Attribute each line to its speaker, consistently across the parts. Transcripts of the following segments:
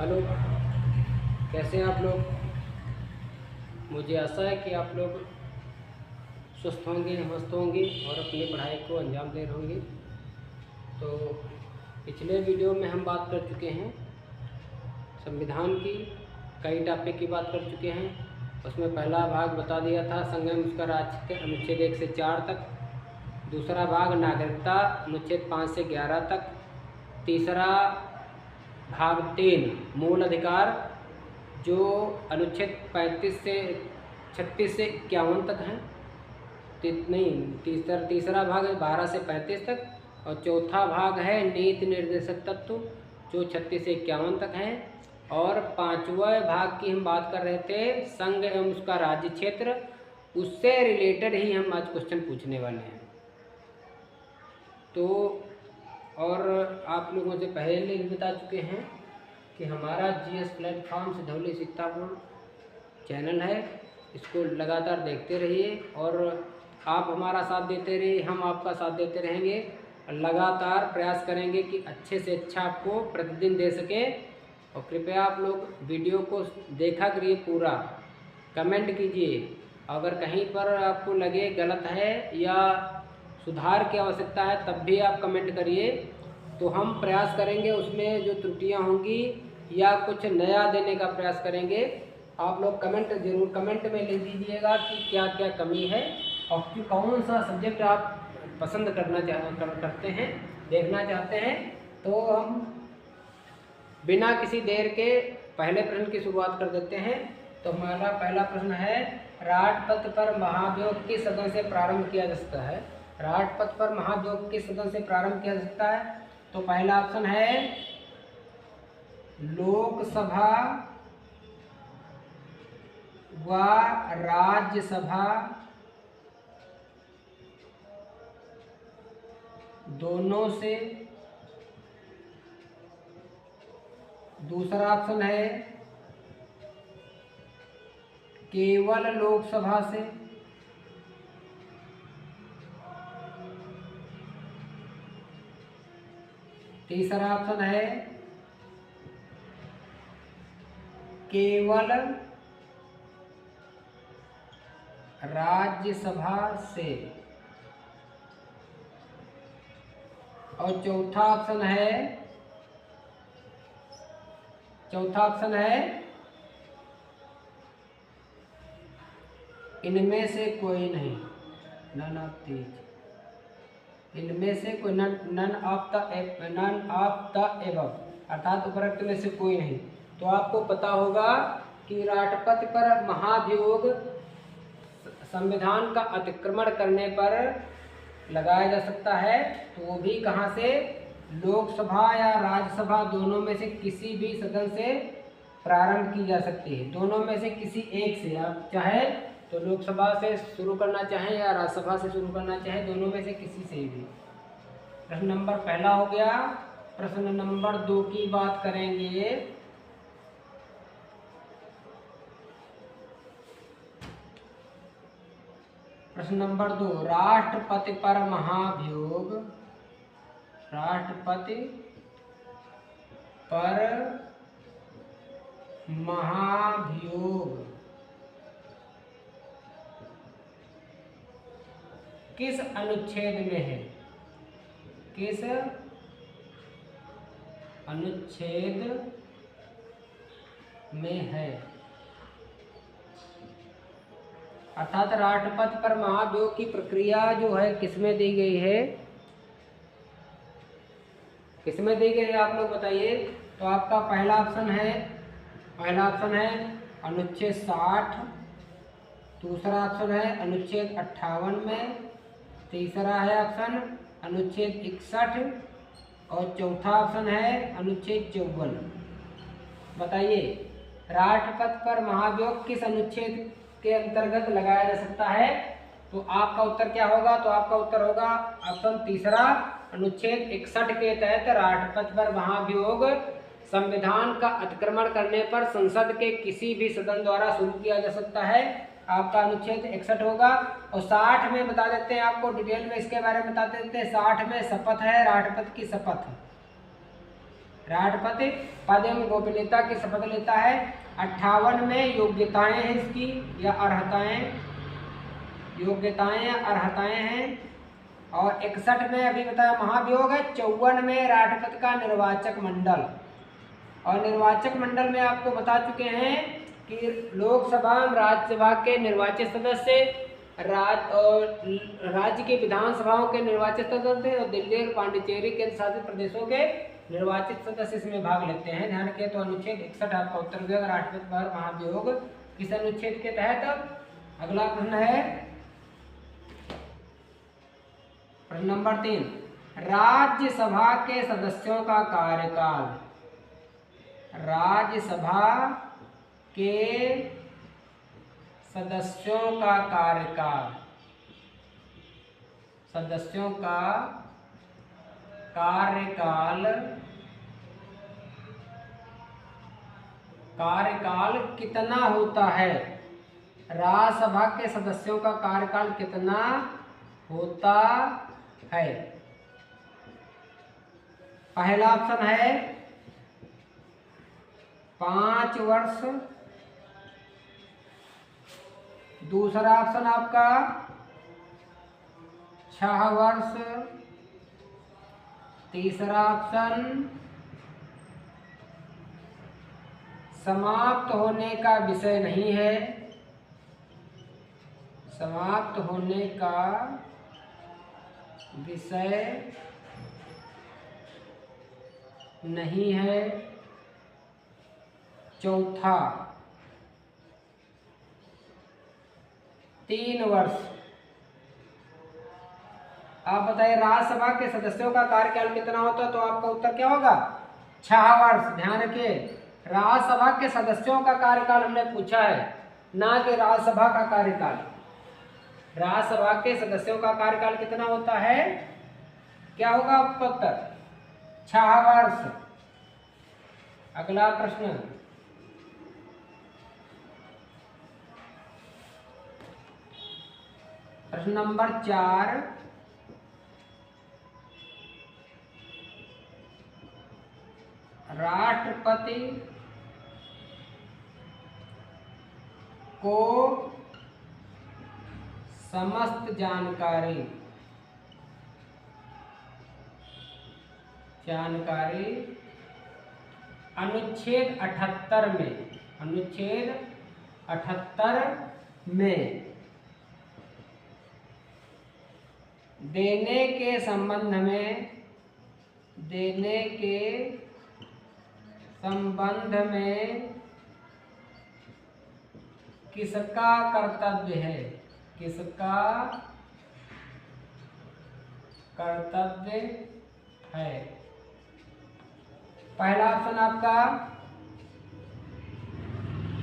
Speaker 1: Hello, कैसे हैं आप लोग। मुझे आशा है कि आप लोग स्वस्थ होंगे, मस्त होंगे और अपनी पढ़ाई को अंजाम दे रहे होंगे। तो पिछले वीडियो में हम बात कर चुके हैं संविधान की, कई टॉपिक की बात कर चुके हैं। उसमें पहला भाग बता दिया था संघ उसका राज्य के अनुच्छेद 1 से 4 तक। दूसरा भाग नागरिकता अनुच्छेद 5 से 11 तक। तीसरा भाग 3 मूल अधिकार जो अनुच्छेद 35 से 36 से 51 तक हैं। तीसरा भाग है 12 से 35 तक और चौथा भाग है नीति निर्देशक तत्व जो 36 से 51 तक हैं। और पांचवा भाग की हम बात कर रहे थे संघ एवं उसका राज्य क्षेत्र, उससे रिलेटेड ही हम आज क्वेश्चन पूछने वाले हैं। तो और आप लोगों से पहले भी बता चुके हैं कि हमारा जीएस प्लेटफॉर्म सिधौली शिक्षा बोर्ड चैनल है, इसको लगातार देखते रहिए और आप हमारा साथ देते रहिए, हम आपका साथ देते रहेंगे। लगातार प्रयास करेंगे कि अच्छे से अच्छा आपको प्रतिदिन दे सकें। और कृपया आप लोग वीडियो को देखा करिए, पूरा कमेंट कीजिए। अगर कहीं पर आपको लगे गलत है या सुधार की आवश्यकता है तब भी आप कमेंट करिए, तो हम प्रयास करेंगे उसमें जो त्रुटियां होंगी या कुछ नया देने का प्रयास करेंगे। आप लोग जरूर कमेंट में लिख दीजिएगा कि क्या क्या कमी है और कि कौन सा सब्जेक्ट आप पसंद करते हैं, देखना चाहते हैं। तो हम बिना किसी देर के पहले प्रश्न की शुरुआत कर देते हैं। तो हमारा पहला प्रश्न है, राजपथ पर महाभियोग किस सदन से प्रारंभ किया जा सकता है। राजपथ पर महाभियोग किस सदन से प्रारंभ किया जा सकता है। तो पहला ऑप्शन है लोकसभा व राज्यसभा दोनों से। दूसरा ऑप्शन है केवल लोकसभा से। तीसरा ऑप्शन है केवल राज्यसभा से। और चौथा ऑप्शन है इनमें से कोई नहीं, नन ऑफ दीज। इनमें से कोई नन ऑफ द एबव, अर्थात उपरोक्त में से कोई नहीं। तो आपको पता होगा कि राष्ट्रपति पर महाभियोग संविधान का अतिक्रमण करने पर लगाया जा सकता है। तो वो भी कहाँ से, लोकसभा या राज्यसभा दोनों में से किसी भी सदन से प्रारंभ की जा सकती है। दोनों में से किसी एक से, आप चाहे तो लोकसभा से शुरू करना चाहें या राज्यसभा से शुरू करना चाहें, दोनों में से किसी से भी। प्रश्न नंबर पहला हो गया। प्रश्न नंबर 2 की बात करेंगे। प्रश्न नंबर 2, राष्ट्रपति पर महाभियोग किस अनुच्छेद में है। किस अनुच्छेद में है। अर्थात राष्ट्रपति पर महाभियोग की प्रक्रिया जो है किसमें दी गई है, किसमें दी गई है आप लोग बताइए। तो आपका पहला ऑप्शन है अनुच्छेद 60। दूसरा ऑप्शन है अनुच्छेद 58 में। तीसरा है ऑप्शन अनुच्छेद 61 और चौथा ऑप्शन है अनुच्छेद 54। बताइए राष्ट्रपति पर महाभियोग किस अनुच्छेद के अंतर्गत लगाया जा सकता है। तो आपका उत्तर क्या होगा। तो आपका उत्तर होगा ऑप्शन तीसरा, अनुच्छेद 61 के तहत राष्ट्रपति पर महाभियोग संविधान का अतिक्रमण करने पर संसद के किसी भी सदन द्वारा शुरू किया जा सकता है। आपका अनुच्छेद 61 होगा। और 60 में बता देते हैं, आपको डिटेल में इसके बारे में बता देते हैं। 60 में शपथ है, राष्ट्रपति की शपथ। राष्ट्रपति पद एवं गोपनीयता की शपथ लेता है। 58 में योग्यताएं हैं इसकी या अर्हताएं, योग्यताएं या अर्हताएं हैं। और 61 में अभी बताया महाभियोग है। 54 में राष्ट्रपति का निर्वाचक मंडल, और निर्वाचक मंडल में आपको बता चुके हैं कि लोकसभा एवं राज्यसभा के निर्वाचित सदस्य, राज्य की विधानसभाओं के निर्वाचित सदस्य और दिल्ली और पांडिचेरी केंद्र शासित प्रदेशों के निर्वाचित सदस्य इसमें भाग लेते हैं। ध्यान रखें। तो अनुच्छेद 61 आपका उत्तर हो गया राष्ट्रपति पर महाभियोग किस अनुच्छेद के तहत। अगला प्रश्न है प्रश्न नंबर 3, राज्यसभा के सदस्यों का कार्यकाल। राज्यसभा के सदस्यों का कार्यकाल, सदस्यों का कार्यकाल, कार्यकाल कितना होता है? राज्यसभा के सदस्यों का कार्यकाल कितना होता है? पहला ऑप्शन है 5 वर्ष, दूसरा ऑप्शन आपका 6 वर्ष, तीसरा ऑप्शन समाप्त होने का विषय नहीं है, समाप्त होने का विषय नहीं है, चौथा 3 वर्ष। आप बताइए राज्यसभा के सदस्यों का कार्यकाल कितना होता है? तो आपका उत्तर क्या होगा? 6 वर्ष। ध्यान रखिए, राज्यसभा के सदस्यों का कार्यकाल हमने पूछा है, ना कि राज्यसभा का कार्यकाल। राज्यसभा के सदस्यों का कार्यकाल कितना होता है? क्या होगा आपका उत्तर? 6 वर्ष। अगला प्रश्न प्रश्न नंबर 4, राष्ट्रपति को समस्त जानकारी अनुच्छेद 78 में, अनुच्छेद 78 में देने के संबंध में किसका कर्तव्य है? किसका कर्तव्य है? पहला ऑप्शन आपका,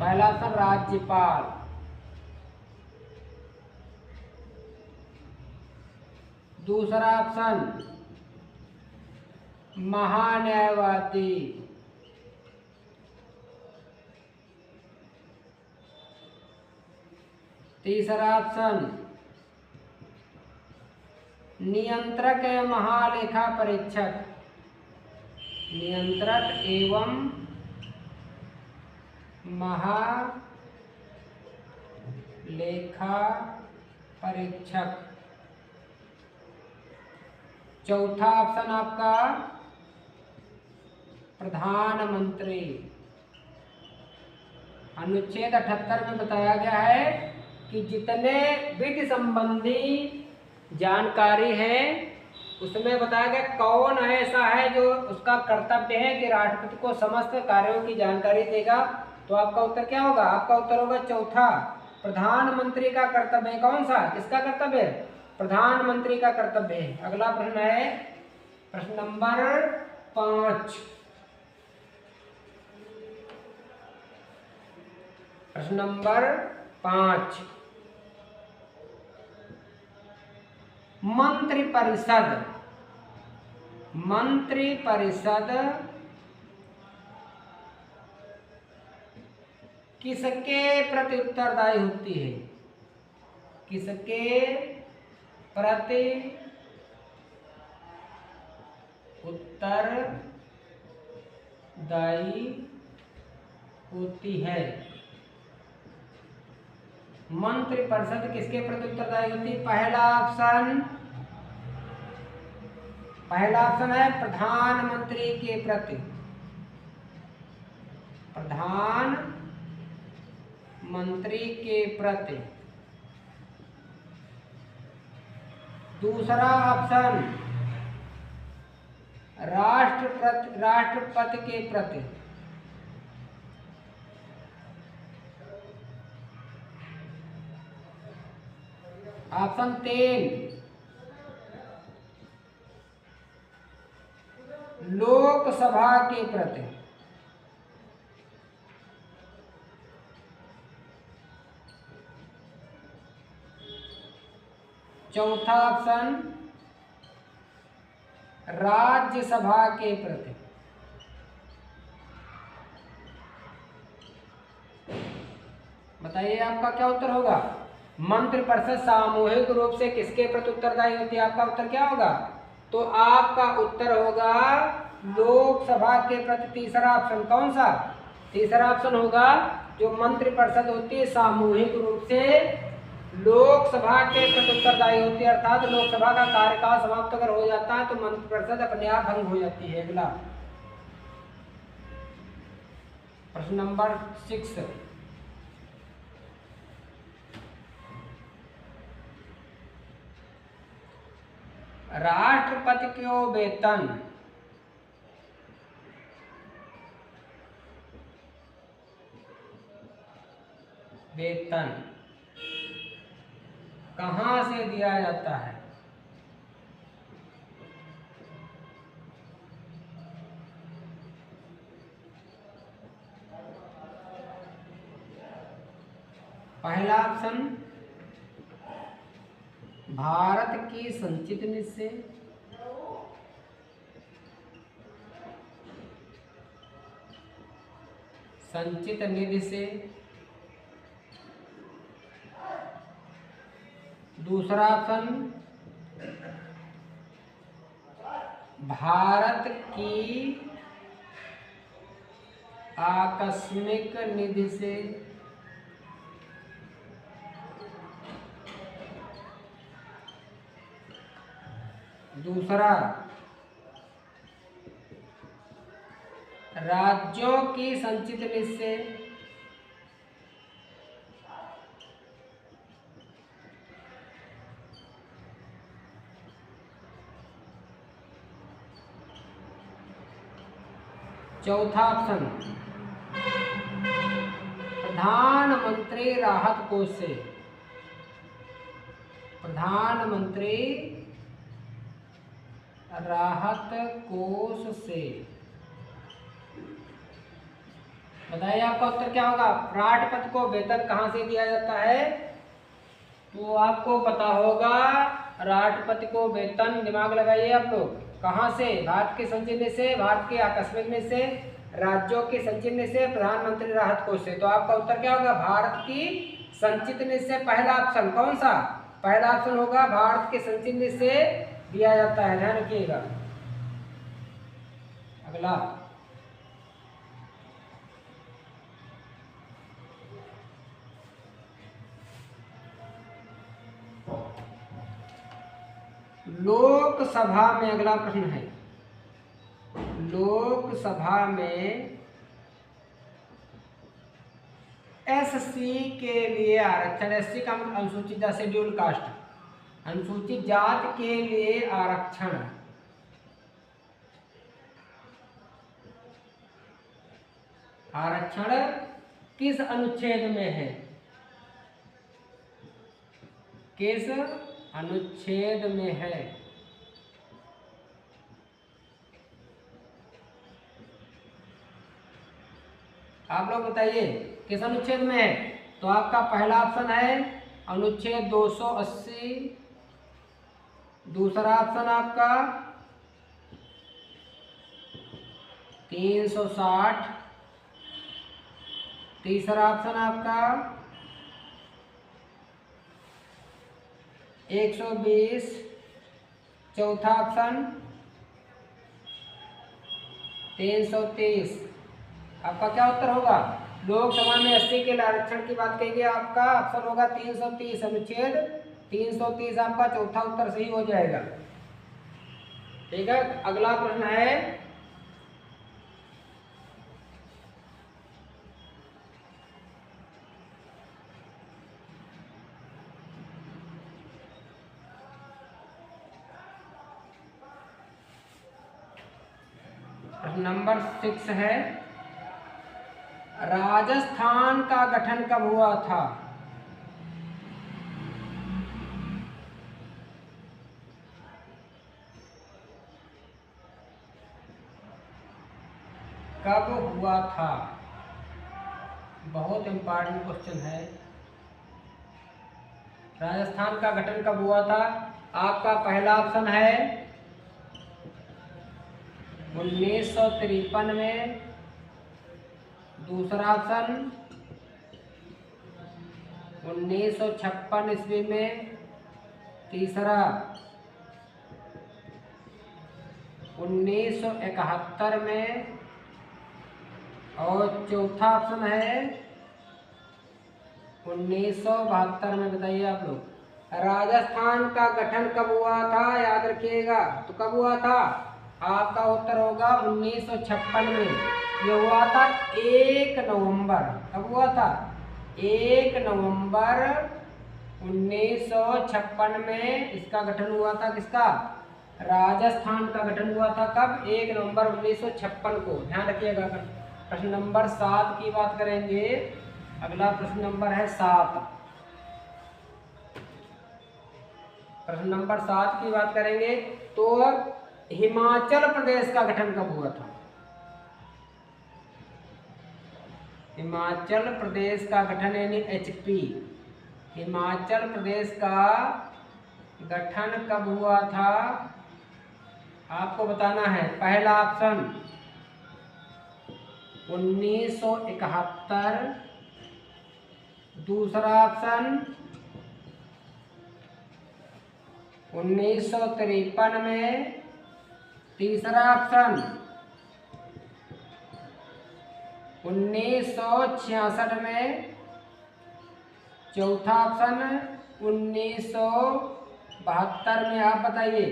Speaker 1: पहला ऑप्शन राज्यपाल, दूसरा ऑप्शन महान्यायवादी, तीसरा ऑप्शन नियंत्रक एवं महालेखा परीक्षक, नियंत्रक एवं महालेखा परीक्षक, चौथा ऑप्शन आपका प्रधानमंत्री। अनुच्छेद 78 में बताया गया है कि जितने विधि संबंधी जानकारी है उसमें बताया गया कौन ऐसा है जो उसका कर्तव्य है कि राष्ट्रपति को समस्त कार्यों की जानकारी देगा। तो आपका उत्तर क्या होगा? आपका उत्तर होगा चौथा, प्रधानमंत्री का कर्तव्य है। कौन सा? किसका कर्तव्य है? प्रधानमंत्री का कर्तव्य है। अगला प्रश्न है प्रश्न नंबर 5, प्रश्न नंबर 5, मंत्रिपरिषद किसके प्रति उत्तरदायी होती है? किसके प्रति उत्तरदायी दायी होती है। मंत्रिपरिषद किसके प्रति उत्तरदायी होती है? पहला ऑप्शन है प्रधानमंत्री के प्रति। प्रधानमंत्री के प्रति। दूसरा ऑप्शन राष्ट्रपति के प्रति। ऑप्शन 3 लोकसभा के प्रति। चौथा ऑप्शन राज्यसभा के प्रति। बताइए आपका क्या उत्तर होगा? मंत्रिपरिषद सामूहिक रूप से किसके प्रति उत्तरदायी होती है? आपका उत्तर क्या होगा? तो आपका उत्तर होगा लोकसभा के प्रति। तीसरा ऑप्शन कौन सा? तीसरा ऑप्शन होगा जो मंत्रिपरिषद होती है सामूहिक रूप से लोकसभा के प्रति उत्तरदायी होती है, अर्थात लोकसभा का कार्यकाल समाप्त अगर हो जाता है तो मंत्रिपरिषद अपने आप भंग हो जाती है। अगला प्रश्न नंबर 6। राष्ट्रपति को वेतन कहाँ से दिया जाता है? पहला ऑप्शन भारत की संचित निधि से। संचित निधि से। दूसरा ऑप्शन भारत की आकस्मिक निधि से। दूसरा राज्यों की संचित निधि से। चौथा ऑप्शन प्रधानमंत्री राहत कोष से। प्रधानमंत्री राहत कोष से। बताइए आपका उत्तर क्या होगा? राष्ट्रपति को वेतन कहाँ से दिया जाता है? तो आपको पता होगा राष्ट्रपति को वेतन, दिमाग लगाइए आप लोग, कहाँ से? भारत के संचित निधि से, भारत के आकस्मिक निधि से, राज्यों के संचित निधि से, प्रधानमंत्री राहत कोष से। तो आपका उत्तर क्या होगा? भारत की संचित निधि से। पहला ऑप्शन कौन सा? पहला ऑप्शन होगा भारत के संचित निधि से दिया जाता है, ध्यान रखिएगा। अगला लोकसभा में, अगला प्रश्न है लोकसभा में एससी के लिए आरक्षण। एससी का अनुसूचित जाति, शेड्यूल कास्ट, अनुसूचित जाति के लिए आरक्षण। आरक्षण किस अनुच्छेद में है? किस अनुच्छेद में है? आप लोग बताइए किस अनुच्छेद में है? तो आपका पहला ऑप्शन है अनुच्छेद 280। दूसरा ऑप्शन आपका 360। तीसरा ऑप्शन आपका 120। चौथा ऑप्शन 330। आपका क्या उत्तर होगा? लोकसभा में 80 के आरक्षण की बात कही गई, आपका ऑप्शन होगा 330, अनुच्छेद 330 आपका चौथा उत्तर सही हो जाएगा। ठीक है, अगला प्रश्न है नंबर 6 है, राजस्थान का गठन कब हुआ था? कब हुआ था? बहुत इंपॉर्टेंट क्वेश्चन है। राजस्थान का गठन कब हुआ था? आपका पहला ऑप्शन है 1953 में, दूसरा ऑप्शन 1956 ईस्वी में, तीसरा 1971 में, और चौथा ऑप्शन है 1972 में। बताइए आप लोग, राजस्थान का गठन कब हुआ था? याद रखिएगा, तो कब हुआ था? आपका उत्तर होगा 1956 में। ये हुआ था 1 नवंबर। कब हुआ था? 1 नवंबर 1956 में इसका गठन हुआ था। किसका? राजस्थान का गठन हुआ था कब? 1 नवंबर 1956 को। ध्यान रखिएगा। प्रश्न नंबर 7 की बात करेंगे। अगला प्रश्न नंबर है 7। प्रश्न नंबर 7 की बात करेंगे तो हिमाचल प्रदेश का गठन कब हुआ था? हिमाचल प्रदेश का गठन यानी एचपी, हिमाचल प्रदेश का गठन कब हुआ था? आपको बताना है। पहला ऑप्शन 1971, दूसरा ऑप्शन 1953 में, तीसरा ऑप्शन 1966 में, चौथा ऑप्शन 1972 में। आप बताइए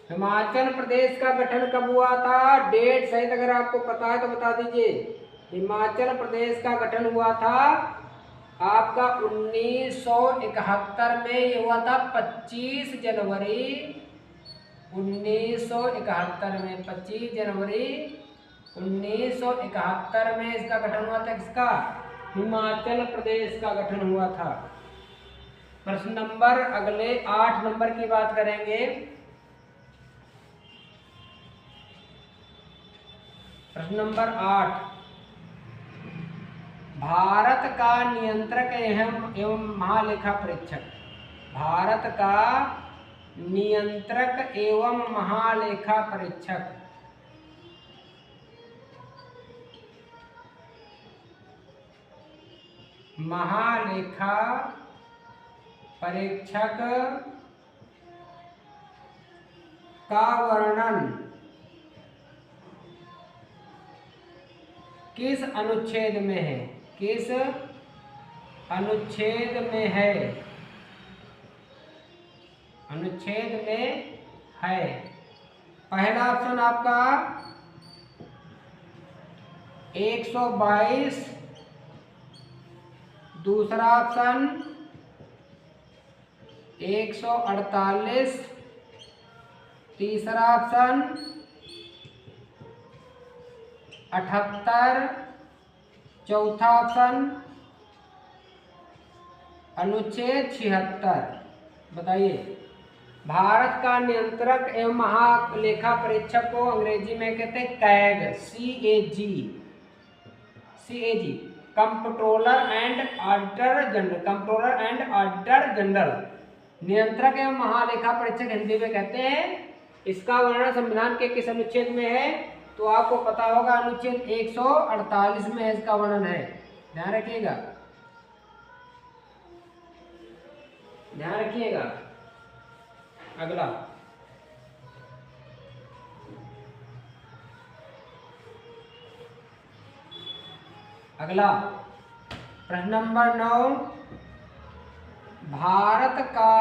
Speaker 1: हिमाचल प्रदेश का गठन कब हुआ था? डेट सहित अगर आपको पता है तो बता दीजिए। हिमाचल प्रदेश का गठन हुआ था आपका 1971 में। ये हुआ था 25 जनवरी 1971 में। 25 जनवरी 1971 में इसका गठन हुआ था। किसका? हिमाचल प्रदेश का गठन हुआ था। प्रश्न नंबर अगले 8 नंबर की बात करेंगे। प्रश्न नंबर 8, भारत का नियंत्रक एवं महालेखा परीक्षक। भारत का नियंत्रक एवं महालेखा परीक्षक महालेखा परीक्षक का वर्णन किस अनुच्छेद में है? किस अनुच्छेद में है? अनुच्छेद में है। पहला ऑप्शन आपका 122, दूसरा ऑप्शन 148, तीसरा ऑप्शन 78, चौथा ऑप्शन अनुच्छेद 76। बताइए भारत का नियंत्रक एवं महालेखा परीक्षक को अंग्रेजी में कहते हैं CAG, CAG, comptroller and auditor general. Comptroller and auditor general नियंत्रक एवं महालेखा परीक्षक हिंदी में कहते हैं। इसका वर्णन संविधान के किस अनुच्छेद में है? तो आपको पता होगा अनुच्छेद 148 में इसका वर्णन है। ध्यान रखिएगा, ध्यान रखिएगा। अगला अगला प्रश्न नंबर 9, भारत का